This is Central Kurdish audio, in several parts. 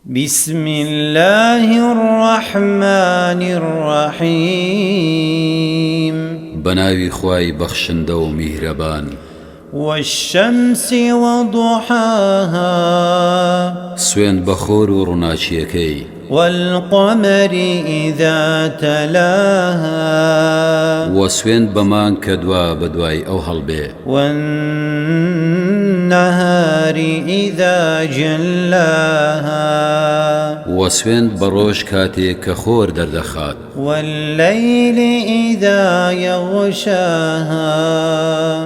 بسم الله الرحمن الرحيم بناوي خواي بخشندو مهربان والشمس وضحاها سوين بخور ورناشيكي والقمر إذا تلاها وسوين بمان كدوا بدواي أو هلبي والنهار إذا جلاها وسوين بروش كاتي كخور دردخات والليل إذا يغشاها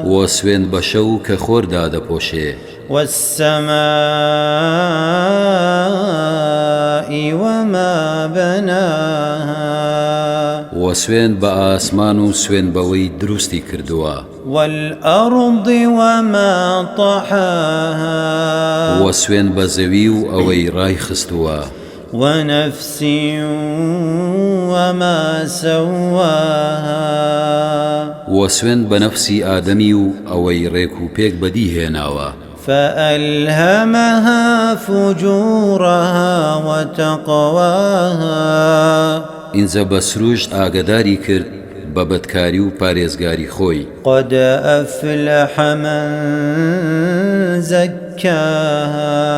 وسوين بشو كخور دادا بوشي والسماء وما بناها وسوين بآسمان سوين بوي دروستي كردوا والأرض وما طحاها وسوين بزويو أوي راي خستوا ونفس وما سواها وسوين بنفسي آدميو أوي ريكو بيك بديه ناوا فألهمها فجورها وتقواها إنزا بسروج آگداری کرد ببدكاري و پارێزگاری خۆی قد أفلح من زكاها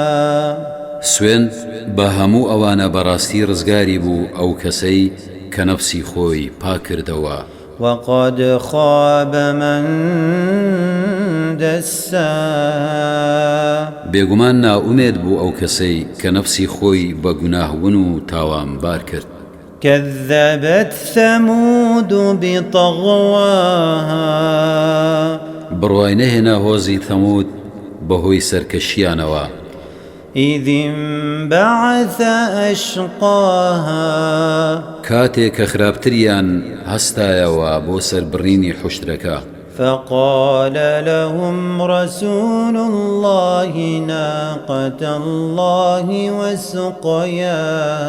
سوێن بە هەموو ئەوانە بەڕاستی ڕزگاری بوو ئەو کەسەی کە نەفسی خۆی پاکردەوە وقد خاب من دساها بێگومان ناومێد بوو ئەو کەسەی کە نەفسی خۆی بە گوناهون و تاوانبار کرد كذبت ثمود بطغواها بڕوای نەهێنا هۆزی تەمود بەهۆی سەرکەشیانەوە إذ انبعث أشقاها کاتێک کە خراپتریان هەستایەوە بۆ سەربڕینی حوشترەکە فقال لهم رسول الله ناقة الله وسقياها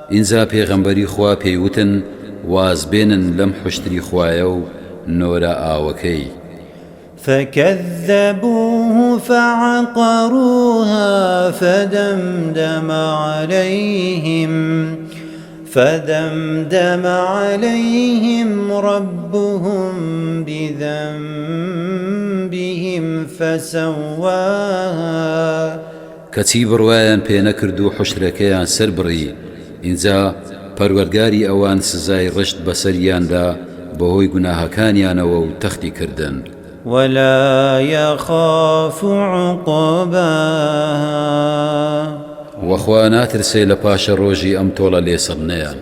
ئینجا پێغەمبەری خوا پێیوتن واز بێنن لەم حوشتری خوایە و نۆرە ئاوەکەی فكذبوه فعقروها فدمدم عليهم ربهم بذنبهم فسواها کەچی بڕوایان پێ نەکرد و حوشترەکەیان سەر بڕی ئینجا پەروەردگاری ئەوان سزای ڕشت بەسەریاندا بەهۆی گوناهەکانیانەوە و تەختی کردن ولا يخاف عقباها وەخوا ناترسێ لە پاشە ڕۆژی ئەم تۆڵە لێسەڵنەیان